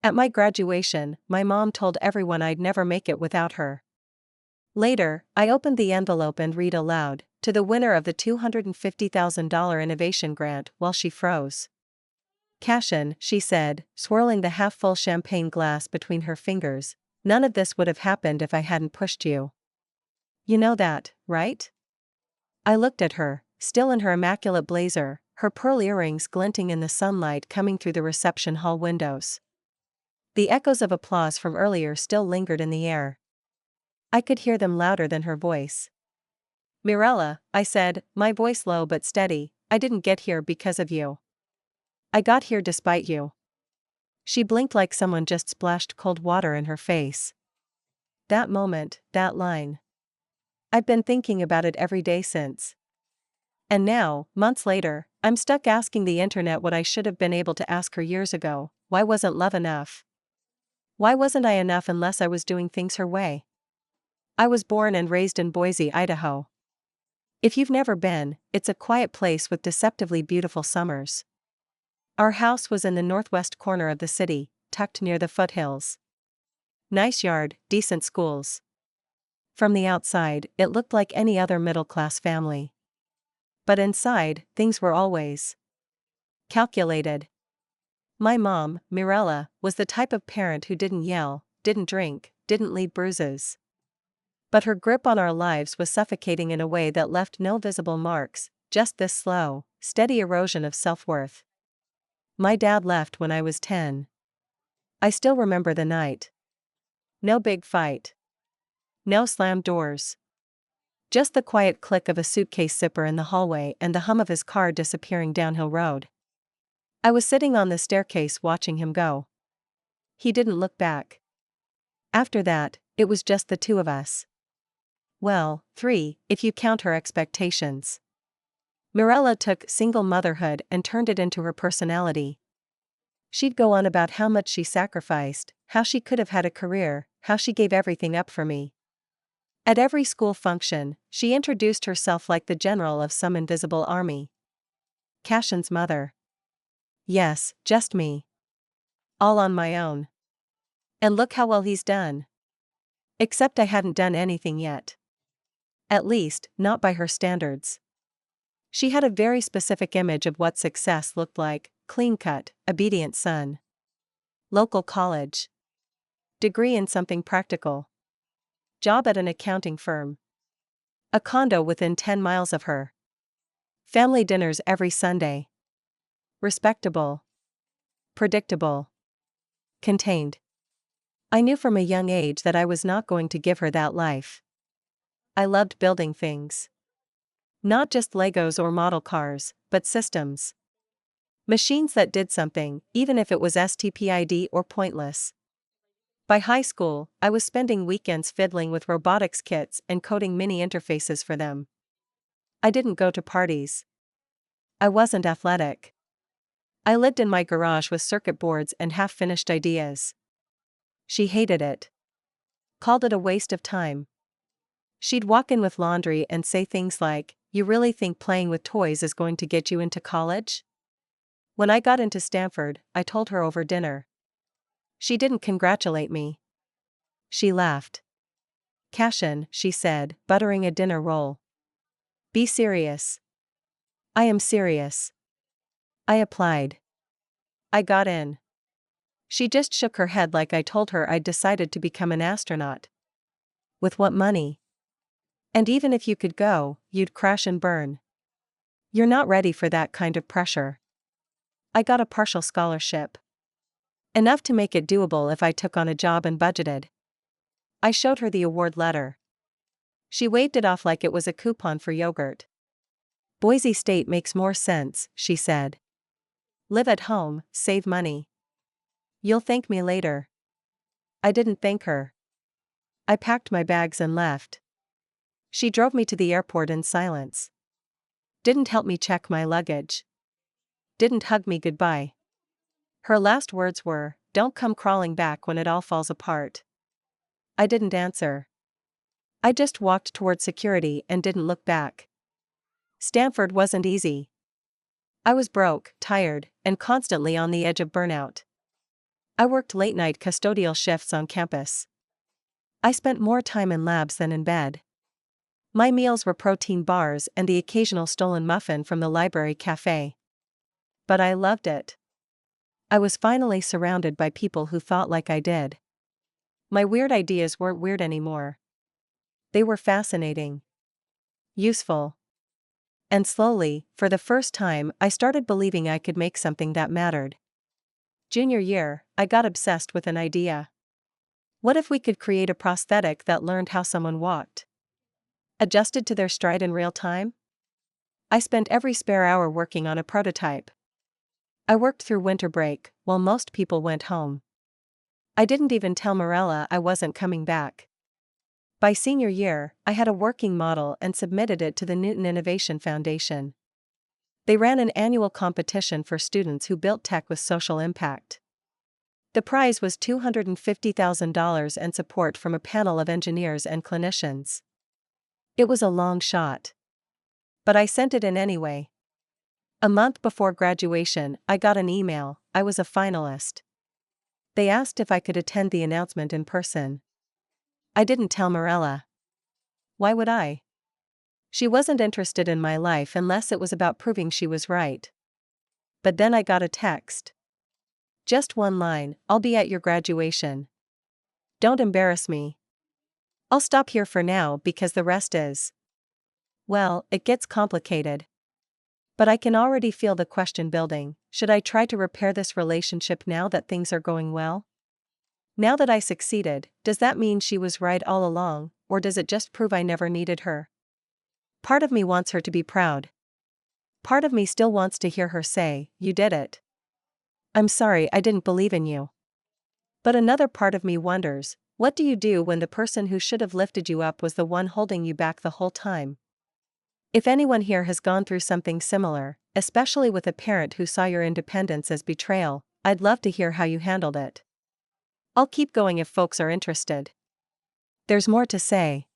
At my graduation, my mom told everyone I'd never make it without her. Later, I opened the envelope and read aloud, "To the winner of the $250,000 innovation grant," while she froze. "Cash in," she said, swirling the half-full champagne glass between her fingers. "None of this would have happened if I hadn't pushed you. You know that, right?" I looked at her, still in her immaculate blazer, her pearl earrings glinting in the sunlight coming through the reception hall windows. The echoes of applause from earlier still lingered in the air. I could hear them louder than her voice. "Mirella," I said, my voice low but steady, "I didn't get here because of you. I got here despite you." She blinked like someone just splashed cold water in her face. That moment, that line. I've been thinking about it every day since. And now, months later, I'm stuck asking the internet what I should have been able to ask her years ago: why wasn't love enough? Why wasn't I enough unless I was doing things her way? I was born and raised in Boise, Idaho. If you've never been, it's a quiet place with deceptively beautiful summers. Our house was in the northwest corner of the city, tucked near the foothills. Nice yard, decent schools. From the outside, it looked like any other middle-class family. But inside, things were always calculated. My mom, Mirella, was the type of parent who didn't yell, didn't drink, didn't leave bruises. But her grip on our lives was suffocating in a way that left no visible marks, just this slow, steady erosion of self-worth. My dad left when I was 10. I still remember the night. No big fight. No slammed doors. Just the quiet click of a suitcase zipper in the hallway and the hum of his car disappearing downhill road. I was sitting on the staircase watching him go. He didn't look back. After that, it was just the two of us. Well, 3, if you count her expectations. Mirella took single motherhood and turned it into her personality. She'd go on about how much she sacrificed, how she could have had a career, how she gave everything up for me. At every school function, she introduced herself like the general of some invisible army. Cashin's mother. Yes, just me. All on my own. And look how well he's done. Except I hadn't done anything yet. At least, not by her standards. She had a very specific image of what success looked like: clean-cut, obedient son. Local college. Degree in something practical. Job at an accounting firm. A condo within 10 miles of her. Family dinners every Sunday. Respectable. Predictable. Contained. I knew from a young age that I was not going to give her that life. I loved building things. Not just Legos or model cars, but systems. Machines that did something, even if it was stupid or pointless. By high school, I was spending weekends fiddling with robotics kits and coding mini interfaces for them. I didn't go to parties. I wasn't athletic. I lived in my garage with circuit boards and half-finished ideas. She hated it. Called it a waste of time. She'd walk in with laundry and say things like, "You really think playing with toys is going to get you into college?" When I got into Stanford, I told her over dinner. She didn't congratulate me. She laughed. "Cashin," she said, buttering a dinner roll. "Be serious." "I am serious." I applied. I got in. She just shook her head like I told her I'd decided to become an astronaut. With what money? And even if you could go, you'd crash and burn. You're not ready for that kind of pressure. I got a partial scholarship. Enough to make it doable if I took on a job and budgeted. I showed her the award letter. She waved it off like it was a coupon for yogurt. "Boise State makes more sense," she said. "Live at home, save money. You'll thank me later." I didn't thank her. I packed my bags and left. She drove me to the airport in silence. Didn't help me check my luggage. Didn't hug me goodbye. Her last words were, "Don't come crawling back when it all falls apart." I didn't answer. I just walked toward security and didn't look back. Stanford wasn't easy. I was broke, tired, and constantly on the edge of burnout. I worked late-night custodial shifts on campus. I spent more time in labs than in bed. My meals were protein bars and the occasional stolen muffin from the library cafe. But I loved it. I was finally surrounded by people who thought like I did. My weird ideas weren't weird anymore. They were fascinating, useful. And slowly, for the first time, I started believing I could make something that mattered. Junior year, I got obsessed with an idea. What if we could create a prosthetic that learned how someone walked? Adjusted to their stride in real time? I spent every spare hour working on a prototype. I worked through winter break, while most people went home. I didn't even tell Morella I wasn't coming back. By senior year, I had a working model and submitted it to the Newton Innovation Foundation. They ran an annual competition for students who built tech with social impact. The prize was $250,000 and support from a panel of engineers and clinicians. It was a long shot. But I sent it in anyway. A month before graduation, I got an email. I was a finalist. They asked if I could attend the announcement in person. I didn't tell Morella. Why would I? She wasn't interested in my life unless it was about proving she was right. But then I got a text. Just one line, "I'll be at your graduation. Don't embarrass me." I'll stop here for now because the rest is. Well, it gets complicated. But I can already feel the question building: should I try to repair this relationship now that things are going well? Now that I succeeded, does that mean she was right all along, or does it just prove I never needed her? Part of me wants her to be proud. Part of me still wants to hear her say, "You did it. I'm sorry I didn't believe in you." But another part of me wonders, what do you do when the person who should have lifted you up was the one holding you back the whole time? If anyone here has gone through something similar, especially with a parent who saw your independence as betrayal, I'd love to hear how you handled it. I'll keep going if folks are interested. There's more to say.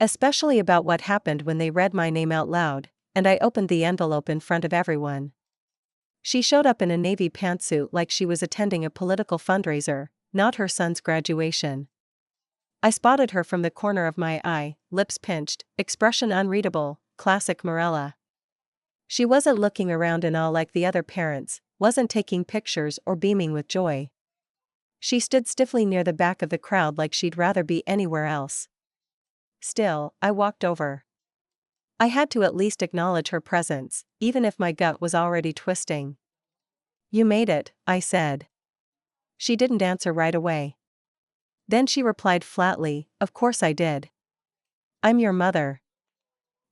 Especially about what happened when they read my name out loud, and I opened the envelope in front of everyone. She showed up in a navy pantsuit like she was attending a political fundraiser, not her son's graduation. I spotted her from the corner of my eye, lips pinched, expression unreadable, classic Morella. She wasn't looking around in awe like the other parents, wasn't taking pictures or beaming with joy. She stood stiffly near the back of the crowd like she'd rather be anywhere else. Still, I walked over. I had to at least acknowledge her presence, even if my gut was already twisting. "You made it," I said. She didn't answer right away. Then she replied flatly, "Of course I did. I'm your mother."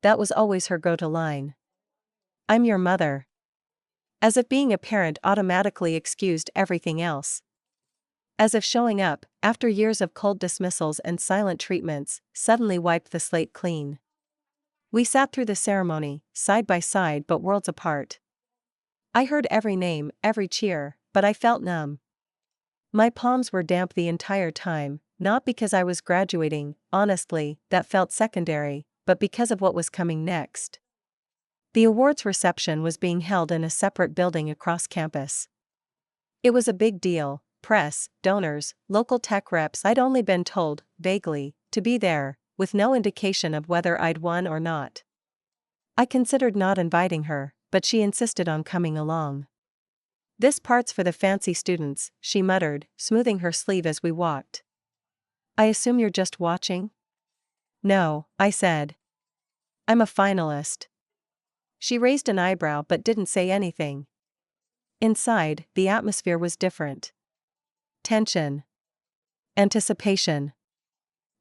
That was always her go-to line. I'm your mother. As if being a parent automatically excused everything else. As if showing up, after years of cold dismissals and silent treatments, suddenly wiped the slate clean. We sat through the ceremony, side by side but worlds apart. I heard every name, every cheer, but I felt numb. My palms were damp the entire time, not because I was graduating, honestly, that felt secondary, but because of what was coming next. The awards reception was being held in a separate building across campus. It was a big deal: press, donors, local tech reps. I'd only been told, vaguely, to be there, with no indication of whether I'd won or not. I considered not inviting her, but she insisted on coming along. "This part's for the fancy students," she muttered, smoothing her sleeve as we walked. "I assume you're just watching?" "No," I said. "I'm a finalist." She raised an eyebrow but didn't say anything. Inside, the atmosphere was different. Tension. Anticipation.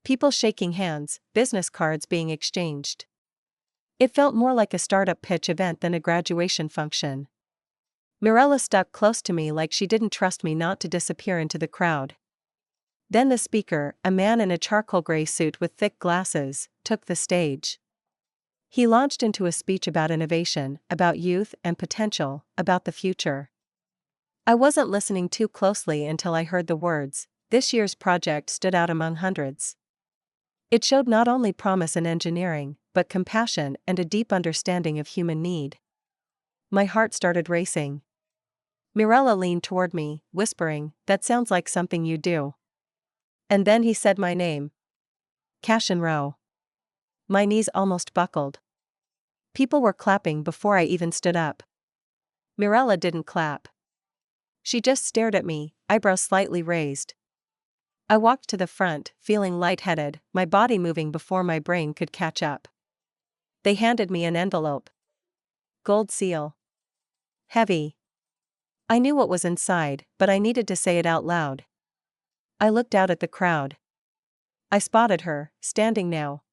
People shaking hands, business cards being exchanged. It felt more like a startup pitch event than a graduation function. Mirella stuck close to me like she didn't trust me not to disappear into the crowd. Then the speaker, a man in a charcoal gray suit with thick glasses, took the stage. He launched into a speech about innovation, about youth and potential, about the future. I wasn't listening too closely until I heard the words. This year's project stood out among hundreds. It showed not only promise in engineering, but compassion and a deep understanding of human need. My heart started racing. Mirella leaned toward me, whispering, "That sounds like something you do." And then he said my name. Cash and Row. My knees almost buckled. People were clapping before I even stood up. Mirella didn't clap. She just stared at me, eyebrows slightly raised. I walked to the front, feeling lightheaded, my body moving before my brain could catch up. They handed me an envelope. Gold seal. Heavy. I knew what was inside, but I needed to say it out loud. I looked out at the crowd. I spotted her, standing now.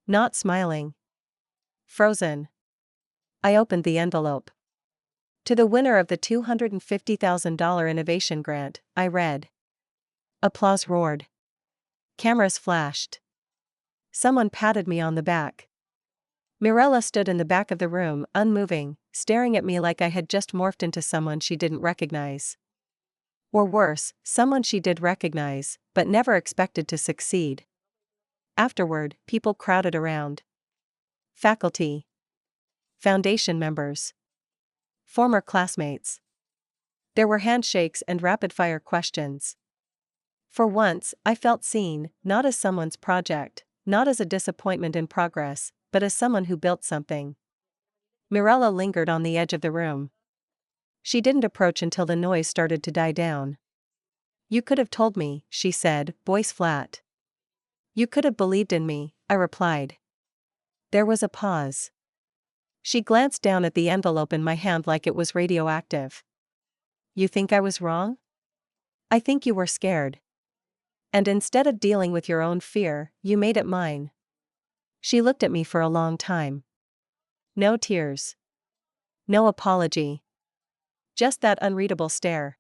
Not smiling. Frozen. I opened the envelope. To the winner of the $250,000 innovation grant, I read. Applause roared. Cameras flashed. Someone patted me on the back. Mirella stood in the back of the room, unmoving, staring at me like I had just morphed into someone she didn't recognize. Or worse, someone she did recognize, but never expected to succeed. Afterward, people crowded around. Faculty. Foundation members. Former classmates. There were handshakes and rapid-fire questions. For once, I felt seen, not as someone's project, not as a disappointment in progress, but as someone who built something. Mirella lingered on the edge of the room. She didn't approach until the noise started to die down. "You could have told me," she said, voice flat. "You could have believed in me," I replied. There was a pause. She glanced down at the envelope in my hand like it was radioactive. "You think I was wrong? I think you were scared. And instead of dealing with your own fear, you made it mine." She looked at me for a long time. No tears. No apology. Just that unreadable stare.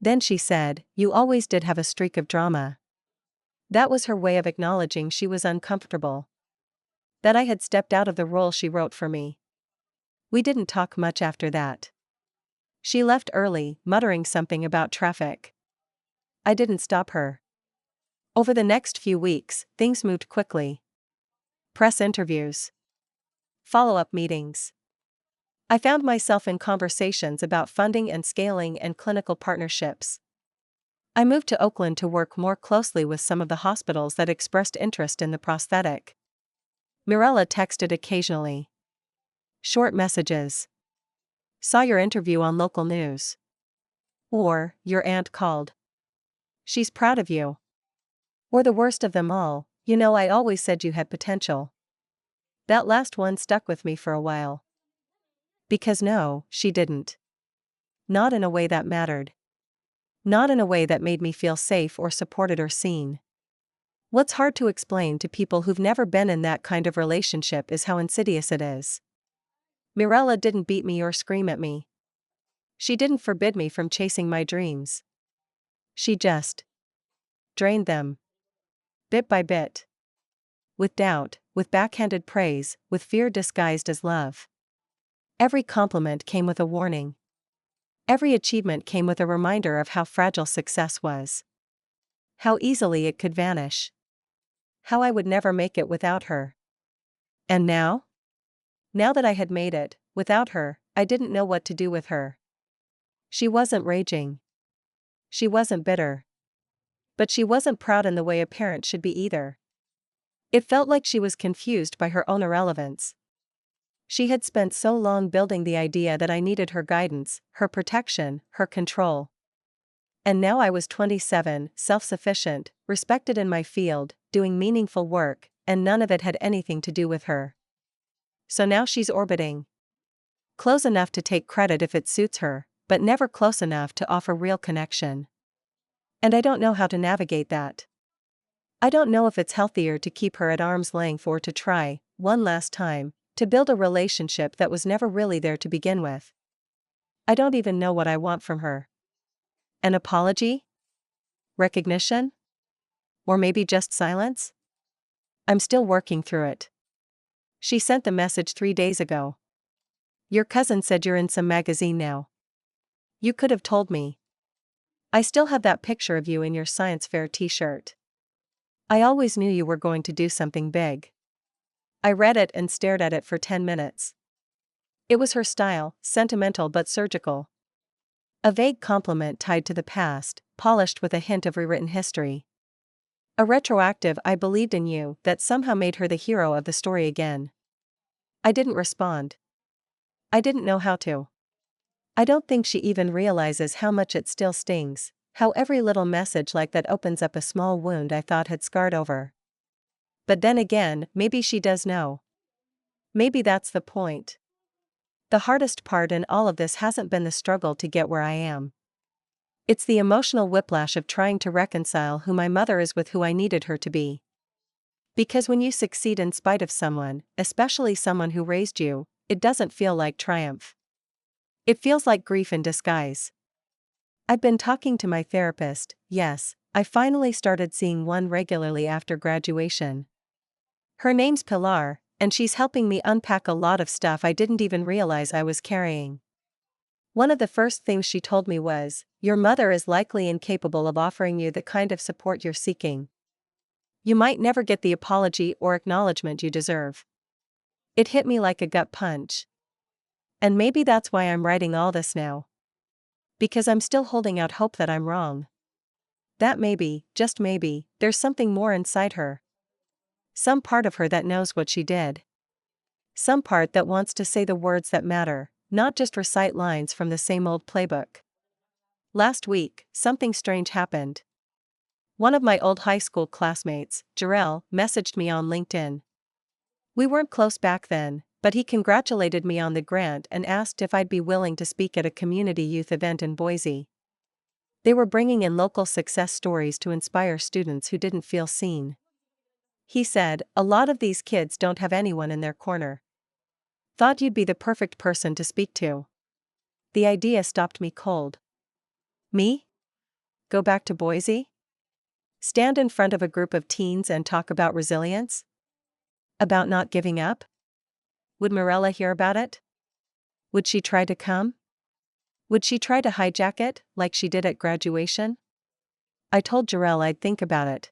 Then she said, "You always did have a streak of drama." That was her way of acknowledging she was uncomfortable. That I had stepped out of the role she wrote for me. We didn't talk much after that. She left early, muttering something about traffic. I didn't stop her. Over the next few weeks, things moved quickly. Press interviews. Follow-up meetings. I found myself in conversations about funding and scaling and clinical partnerships. I moved to Oakland to work more closely with some of the hospitals that expressed interest in the prosthetic. Mirella texted occasionally. Short messages. "Saw your interview on local news." Or, "Your aunt called. She's proud of you." Or the worst of them all, "You know, I always said you had potential." That last one stuck with me for a while. Because no, she didn't. Not in a way that mattered. Not in a way that made me feel safe or supported or seen. What's hard to explain to people who've never been in that kind of relationship is how insidious it is. Mirella didn't beat me or scream at me. She didn't forbid me from chasing my dreams. She just drained them. Bit by bit. With doubt, with backhanded praise, with fear disguised as love. Every compliment came with a warning. Every achievement came with a reminder of how fragile success was. How easily it could vanish. How I would never make it without her. And now? Now that I had made it, without her, I didn't know what to do with her. She wasn't raging. She wasn't bitter. But she wasn't proud in the way a parent should be either. It felt like she was confused by her own irrelevance. She had spent so long building the idea that I needed her guidance, her protection, her control. And now I was 27, self-sufficient, respected in my field, doing meaningful work, and none of it had anything to do with her. So now she's orbiting. Close enough to take credit if it suits her, but never close enough to offer real connection. And I don't know how to navigate that. I don't know if it's healthier to keep her at arm's length or to try, one last time, to build a relationship that was never really there to begin with. I don't even know what I want from her. An apology? Recognition? Or maybe just silence? I'm still working through it. She sent the message 3 days ago. "Your cousin said you're in some magazine now. You could have told me. I still have that picture of you in your science fair t-shirt. I always knew you were going to do something big." I read it and stared at it for 10 minutes. It was her style, sentimental but surgical. A vague compliment tied to the past, polished with a hint of rewritten history. A retroactive "I believed in you" that somehow made her the hero of the story again. I didn't respond. I didn't know how to. I don't think she even realizes how much it still stings, how every little message like that opens up a small wound I thought had scarred over. But then again, maybe she does know. Maybe that's the point. The hardest part in all of this hasn't been the struggle to get where I am. It's the emotional whiplash of trying to reconcile who my mother is with who I needed her to be. Because when you succeed in spite of someone, especially someone who raised you, it doesn't feel like triumph. It feels like grief in disguise. I've been talking to my therapist. Yes, I finally started seeing one regularly after graduation. Her name's Pilar, and she's helping me unpack a lot of stuff I didn't even realize I was carrying. One of the first things she told me was, "Your mother is likely incapable of offering you the kind of support you're seeking. You might never get the apology or acknowledgement you deserve." It hit me like a gut punch. And maybe that's why I'm writing all this now. Because I'm still holding out hope that I'm wrong. That maybe, just maybe, there's something more inside her. Some part of her that knows what she did. Some part that wants to say the words that matter, not just recite lines from the same old playbook. Last week, something strange happened. One of my old high school classmates, Jarrell, messaged me on LinkedIn. We weren't close back then, but he congratulated me on the grant and asked if I'd be willing to speak at a community youth event in Boise. They were bringing in local success stories to inspire students who didn't feel seen. He said, "A lot of these kids don't have anyone in their corner. Thought you'd be the perfect person to speak to." The idea stopped me cold. Me? Go back to Boise? Stand in front of a group of teens and talk about resilience? About not giving up? Would Mirella hear about it? Would she try to come? Would she try to hijack it, like she did at graduation? I told Jarrell I'd think about it.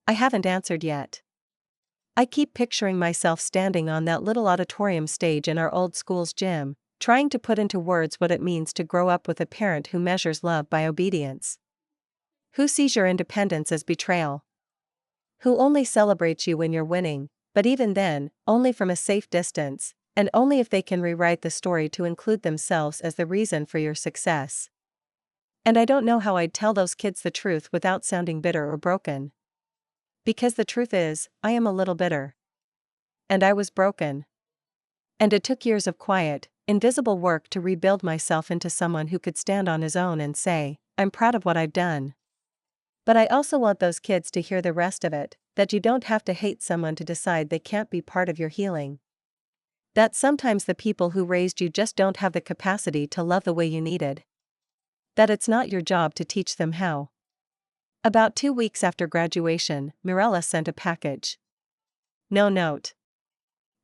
I haven't answered yet. I keep picturing myself standing on that little auditorium stage in our old school's gym, trying to put into words what it means to grow up with a parent who measures love by obedience. Who sees your independence as betrayal? Who only celebrates you when you're winning, but even then, only from a safe distance, and only if they can rewrite the story to include themselves as the reason for your success. And I don't know how I'd tell those kids the truth without sounding bitter or broken. Because the truth is, I am a little bitter. And I was broken. And it took years of quiet, invisible work to rebuild myself into someone who could stand on his own and say, "I'm proud of what I've done." But I also want those kids to hear the rest of it, that you don't have to hate someone to decide they can't be part of your healing. That sometimes the people who raised you just don't have the capacity to love the way you needed. That it's not your job to teach them how. About 2 weeks after graduation, Mirella sent a package. No note.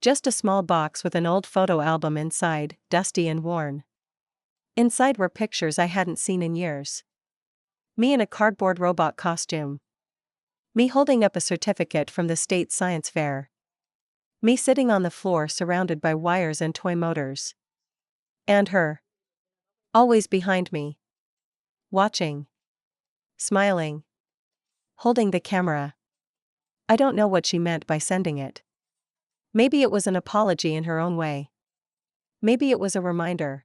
Just a small box with an old photo album inside, dusty and worn. Inside were pictures I hadn't seen in years. Me in a cardboard robot costume. Me holding up a certificate from the state science fair. Me sitting on the floor surrounded by wires and toy motors. And her. Always behind me. Watching. Smiling. Holding the camera. I don't know what she meant by sending it. Maybe it was an apology in her own way. Maybe it was a reminder.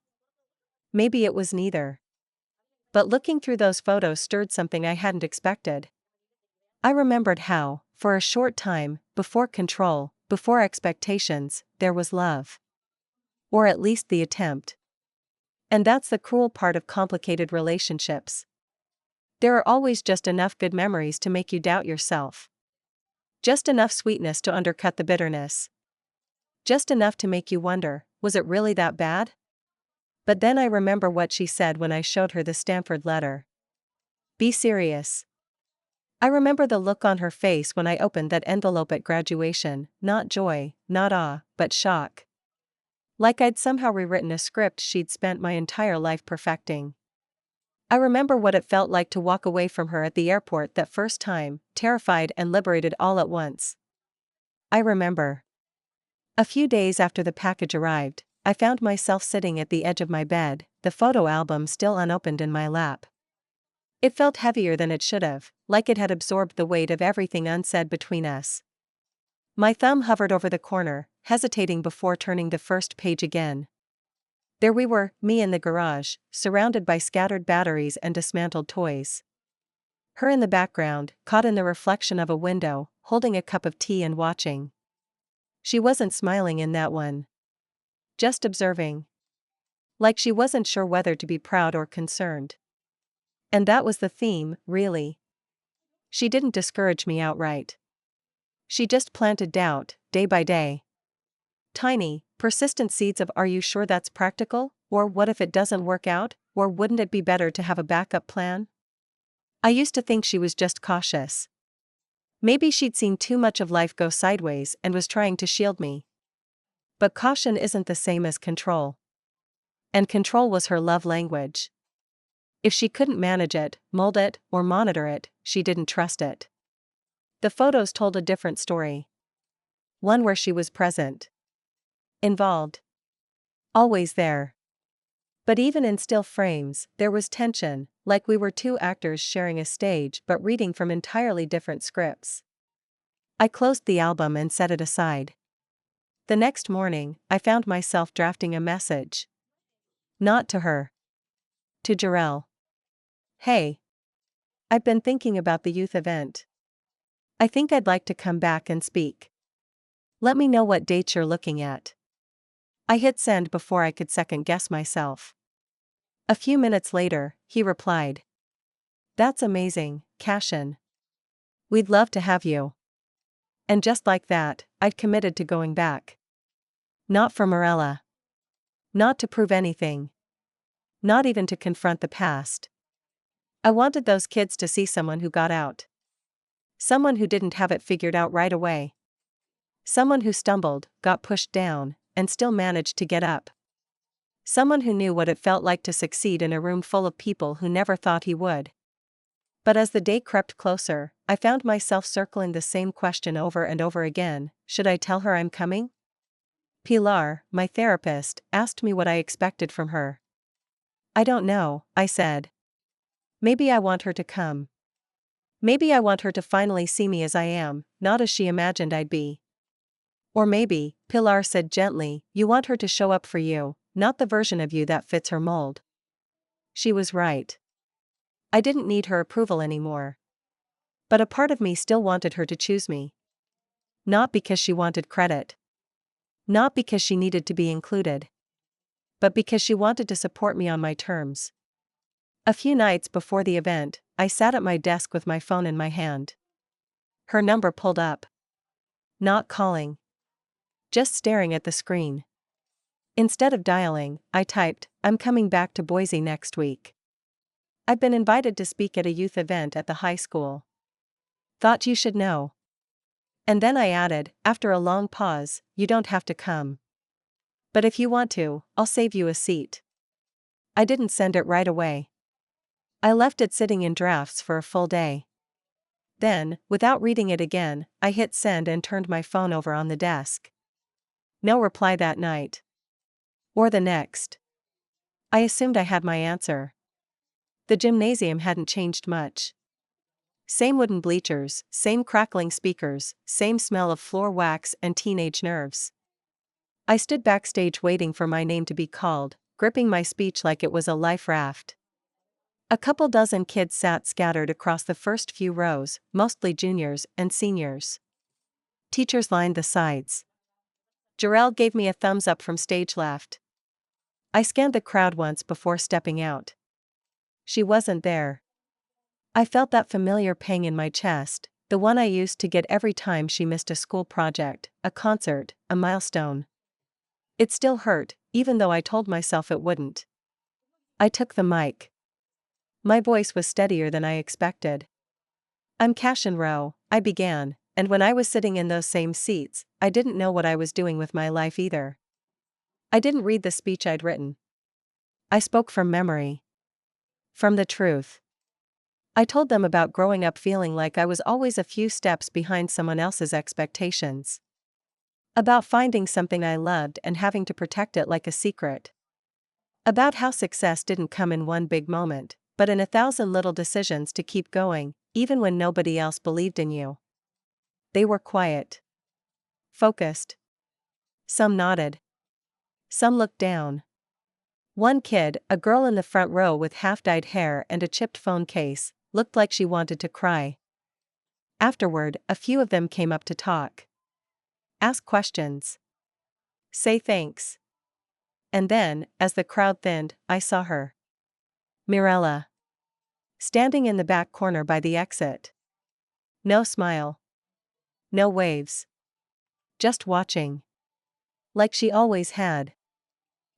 Maybe it was neither. But looking through those photos stirred something I hadn't expected. I remembered how, for a short time, before control, before expectations, there was love. Or at least the attempt. And that's the cruel part of complicated relationships. There are always just enough good memories to make you doubt yourself. Just enough sweetness to undercut the bitterness. Just enough to make you wonder, was it really that bad? But then I remember what she said when I showed her the Stanford letter. Be serious. I remember the look on her face when I opened that envelope at graduation, not joy, not awe, but shock. Like I'd somehow rewritten a script she'd spent my entire life perfecting. I remember what it felt like to walk away from her at the airport that first time, terrified and liberated all at once. I remember. A few days after the package arrived, I found myself sitting at the edge of my bed, the photo album still unopened in my lap. It felt heavier than it should have, like it had absorbed the weight of everything unsaid between us. My thumb hovered over the corner, hesitating before turning the first page again. There we were, me in the garage, surrounded by scattered batteries and dismantled toys. Her in the background, caught in the reflection of a window, holding a cup of tea and watching. She wasn't smiling in that one. Just observing. Like she wasn't sure whether to be proud or concerned. And that was the theme, really. She didn't discourage me outright. She just planted doubt, day by day. Tiny, persistent seeds of "are you sure that's practical?" or "what if it doesn't work out?" or "wouldn't it be better to have a backup plan?" I used to think she was just cautious. Maybe she'd seen too much of life go sideways and was trying to shield me. But caution isn't the same as control. And control was her love language. If she couldn't manage it, mold it, or monitor it, she didn't trust it. The photos told a different story. One where she was present. Involved. Always there. But even in still frames, there was tension, like we were two actors sharing a stage but reading from entirely different scripts. I closed the album and set it aside. The next morning, I found myself drafting a message. Not to her. To Jarell. Hey. I've been thinking about the youth event. I think I'd like to come back and speak. Let me know what dates you're looking at. I hit send before I could second guess myself. A few minutes later, he replied. That's amazing, Cashin. We'd love to have you. And just like that, I'd committed to going back. Not for Morella. Not to prove anything. Not even to confront the past. I wanted those kids to see someone who got out. Someone who didn't have it figured out right away. Someone who stumbled, got pushed down, and still managed to get up. Someone who knew what it felt like to succeed in a room full of people who never thought he would. But as the day crept closer, I found myself circling the same question over and over again: should I tell her I'm coming? Pilar, my therapist, asked me what I expected from her. I don't know, I said. Maybe I want her to come. Maybe I want her to finally see me as I am, not as she imagined I'd be. Or maybe, Pilar said gently, you want her to show up for you, not the version of you that fits her mold. She was right. I didn't need her approval anymore. But a part of me still wanted her to choose me. Not because she wanted credit. Not because she needed to be included. But because she wanted to support me on my terms. A few nights before the event, I sat at my desk with my phone in my hand. Her number pulled up. Not calling. Just staring at the screen. Instead of dialing, I typed, I'm coming back to Boise next week. I'd been invited to speak at a youth event at the high school. Thought you should know. And then I added, after a long pause, you don't have to come. But if you want to, I'll save you a seat. I didn't send it right away. I left it sitting in drafts for a full day. Then, without reading it again, I hit send and turned my phone over on the desk. No reply that night. Or the next. I assumed I had my answer. The gymnasium hadn't changed much. Same wooden bleachers, same crackling speakers, same smell of floor wax and teenage nerves. I stood backstage waiting for my name to be called, gripping my speech like it was a life raft. A couple dozen kids sat scattered across the first few rows, mostly juniors and seniors. Teachers lined the sides. Jarell gave me a thumbs up from stage left. I scanned the crowd once before stepping out. She wasn't there. I felt that familiar pang in my chest, the one I used to get every time she missed a school project, a concert, a milestone. It still hurt, even though I told myself it wouldn't. I took the mic. My voice was steadier than I expected. I'm Cashin Rowe, I began, and when I was sitting in those same seats, I didn't know what I was doing with my life either. I didn't read the speech I'd written. I spoke from memory. From the truth. I told them about growing up feeling like I was always a few steps behind someone else's expectations. About finding something I loved and having to protect it like a secret. About how success didn't come in one big moment, but in 1,000 little decisions to keep going, even when nobody else believed in you. They were quiet. Focused. Some nodded. Some looked down. One kid, a girl in the front row with half-dyed hair and a chipped phone case, looked like she wanted to cry. Afterward, a few of them came up to talk. Ask questions. Say thanks. And then, as the crowd thinned, I saw her. Mirella. Standing in the back corner by the exit. No smile. No waves. Just watching. Like she always had.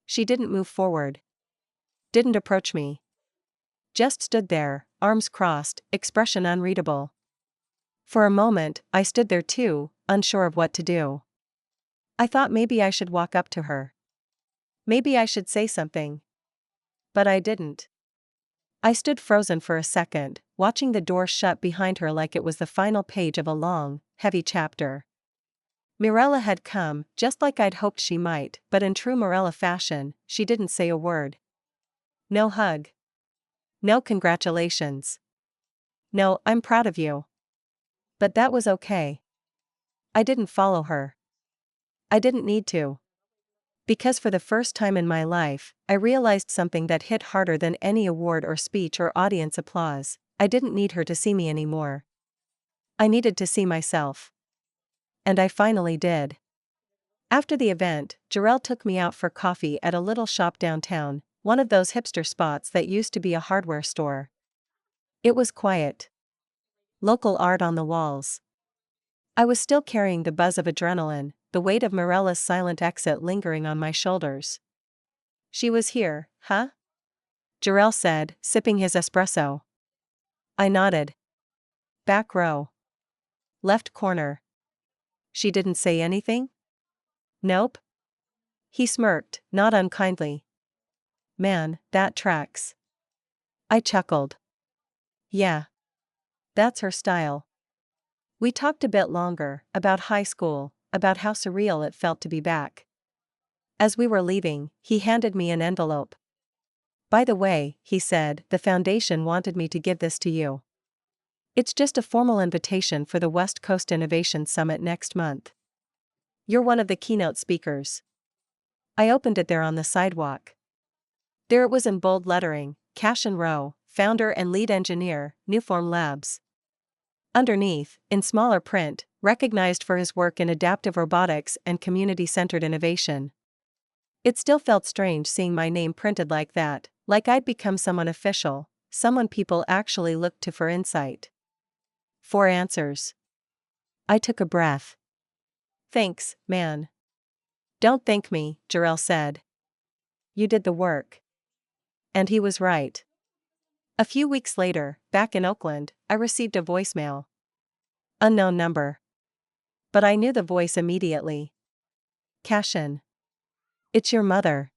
She didn't move forward. Didn't approach me. Just stood there, arms crossed, expression unreadable. For a moment, I stood there too, unsure of what to do. I thought maybe I should walk up to her. Maybe I should say something. But I didn't. I stood frozen for a second, watching the door shut behind her like it was the final page of a long, heavy chapter. Mirella had come, just like I'd hoped she might, but in true Mirella fashion, she didn't say a word. No hug. No congratulations. No, I'm proud of you. But that was okay. I didn't follow her. I didn't need to. Because for the first time in my life, I realized something that hit harder than any award or speech or audience applause. I didn't need her to see me anymore. I needed to see myself. And I finally did. After the event, Jarrell took me out for coffee at a little shop downtown, one of those hipster spots that used to be a hardware store. It was quiet. Local art on the walls. I was still carrying the buzz of adrenaline, the weight of Mirella's silent exit lingering on my shoulders. She was here, huh? Jarrell said, sipping his espresso. I nodded. Back row. Left corner. She didn't say anything? Nope. He smirked, not unkindly. Man, that tracks. I chuckled. Yeah. That's her style. We talked a bit longer, about high school, about how surreal it felt to be back. As we were leaving, he handed me an envelope. By the way, he said, the foundation wanted me to give this to you. It's just a formal invitation for the West Coast Innovation Summit next month. You're one of the keynote speakers. I opened it there on the sidewalk. There it was in bold lettering, Cashin Rowe, founder and lead engineer, Newform Labs. Underneath, in smaller print, recognized for his work in adaptive robotics and community-centered innovation. It still felt strange seeing my name printed like that, like I'd become someone official, someone people actually looked to for insight. For answers. I took a breath. Thanks, man. Don't thank me, Jarrell said. You did the work. And he was right. A few weeks later, back in Oakland, I received a voicemail. Unknown number. But I knew the voice immediately. Cashin. It's your mother.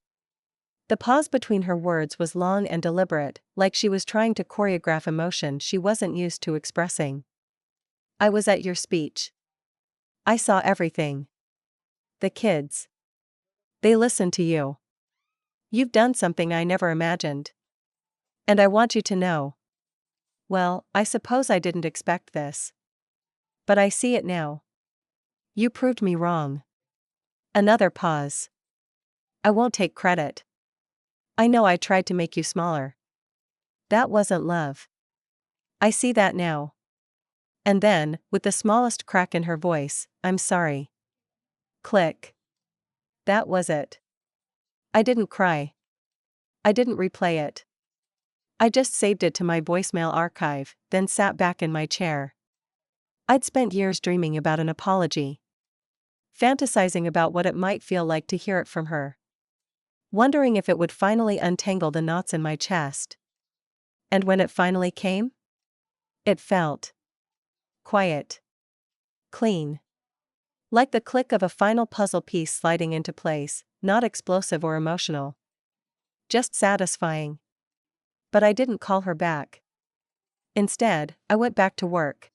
The pause between her words was long and deliberate, like she was trying to choreograph emotion she wasn't used to expressing. I was at your speech. I saw everything. The kids. They listened to you. You've done something I never imagined. And I want you to know. Well, I suppose I didn't expect this. But I see it now. You proved me wrong. Another pause. I won't take credit. I know I tried to make you smaller. That wasn't love. I see that now. And then, with the smallest crack in her voice, I'm sorry. Click. That was it. I didn't cry. I didn't replay it. I just saved it to my voicemail archive, then sat back in my chair. I'd spent years dreaming about an apology. Fantasizing about what it might feel like to hear it from her. Wondering if it would finally untangle the knots in my chest. And when it finally came? It felt quiet. Clean. Like the click of a final puzzle piece sliding into place, not explosive or emotional. Just satisfying. But I didn't call her back. Instead, I went back to work.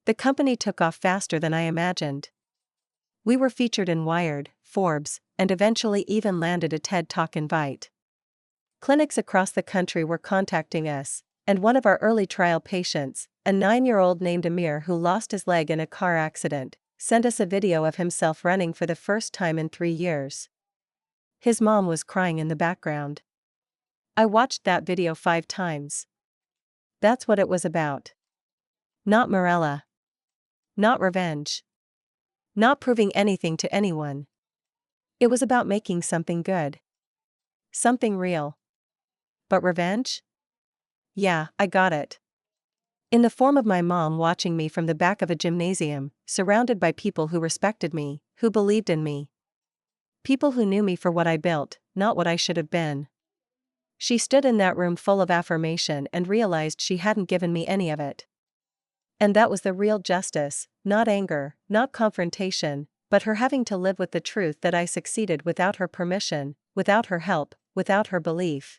The company took off faster than I imagined. We were featured in Wired, Forbes, and eventually even landed a TED Talk invite. Clinics across the country were contacting us, and one of our early trial patients, a 9-year-old named Amir who lost his leg in a car accident, sent us a video of himself running for the first time in 3 years. His mom was crying in the background. I watched that video 5 times. That's what it was about. Not Morella. Not revenge. Not proving anything to anyone. It was about making something good. Something real. But revenge? Yeah, I got it. In the form of my mom watching me from the back of a gymnasium, surrounded by people who respected me, who believed in me. People who knew me for what I built, not what I should have been. She stood in that room full of affirmation and realized she hadn't given me any of it. And that was the real justice, not anger, not confrontation, but her having to live with the truth that I succeeded without her permission, without her help, without her belief.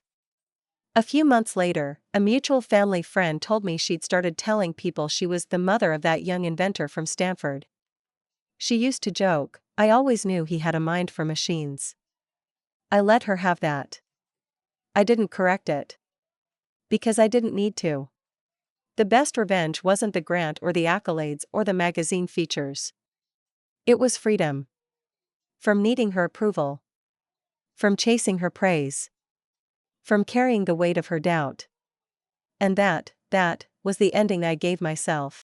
A few months later, a mutual family friend told me she'd started telling people she was the mother of that young inventor from Stanford. She used to joke, "I always knew he had a mind for machines." I let her have that. I didn't correct it. Because I didn't need to. The best revenge wasn't the grant or the accolades or the magazine features. It was freedom. From needing her approval. From chasing her praise. From carrying the weight of her doubt. And that was the ending I gave myself.